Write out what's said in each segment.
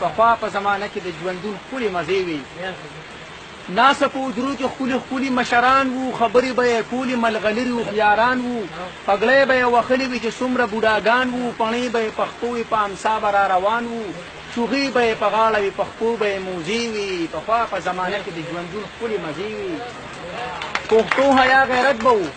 پخوا په زمانه کې د ژوندون ښکلې مزې وې ناسه په حجرو کې ښکلي مشران وو خبرې به یې کولې ملغلرې هوښیاران وو پګړۍ به یې وهلې وي چې څومره بوډاګان وو پڼې به یې پښتو وي په امسا به را روان وو چوغې به یې په غاړه وي پښتو به یې موزې وي پخوا په زمانه کې د ژوندون ښکلې مزې وې پښتو حیا غیرت به وو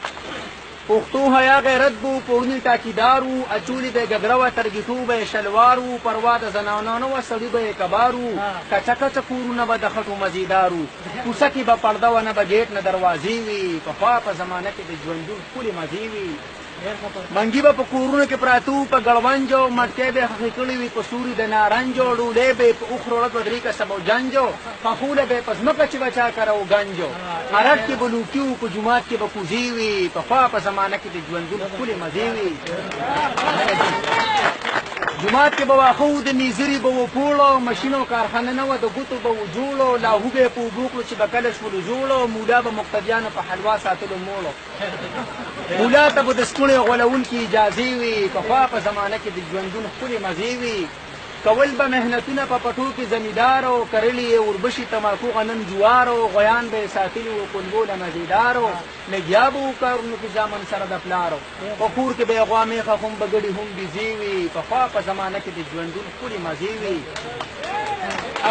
پښتو حیا غیرت بو پورنی ټاکیدار وو اچولې به ګګړه وه ترګیټو به یې شلوار وو پروا د زنانو نه وه سړي به یې کبار وو کچه کچه کورونه به د خټو مزیدار وو کوڅه کې به پرده وه نه به ګیټ نه دروازې وي پخوا په زمانه کې د ژوندون ښکلې مزې وي منګي به په کورونو کې پراته وو په ګړونجو مټکۍ به یې خښې کړې وي په سوري د نارنجو ډولۍ به یې په اوښ روړه دوه درې کسه به جنجو پخوله به یې په ځمکه چې به چا کره و ګنجو ارټ کې به لوکي وو په جومات کې به کوزې وي پخوا په زمانه کې د ژوندون ښکلې مزې وي جومات کې به واښه وو د میزري به و پوړو مشین او کارخانه نه وه د ګوتو به و جوړو لاهو به یې په اوبو کړو چې به کله شولو جوړو مولا به مقتدیانو په حلوا ساتلو موړو مولا ته به د ستوڼې غولونکي اجازې وي پخوا په زمانه کې د ژوندون ښکلې مزې وي کول به محنتونه په پټو کې زمیدارو کرلي یې وربشي تماکو غنم جوارو غویان به یې ساتلي وو کونډو له مزیدارو لګیا به وو کارونو کې زامن سره د پلارو په کور کې به یې غوا میخه هم بګړي هم بیزې وي پخوا په زمانه کې د ژوندون ښکلې مزې وي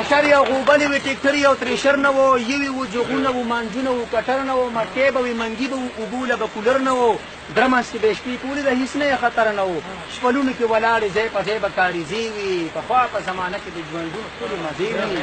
اشر یا غوبلې وي ټیکټري او تریشر نه وو یوې وو جغونه وو مانجونه وو کټر نه وو مټکۍ به وي منګي به وو اوبو له به کولر نه وو درمس کې به شپې پورې د هېڅ نه یې خطر نه وو شپلونو کې ولاړې ځای په ځای به کاریزې وي پخوا په زمانه کې د ژوندون ښکلې مزې وي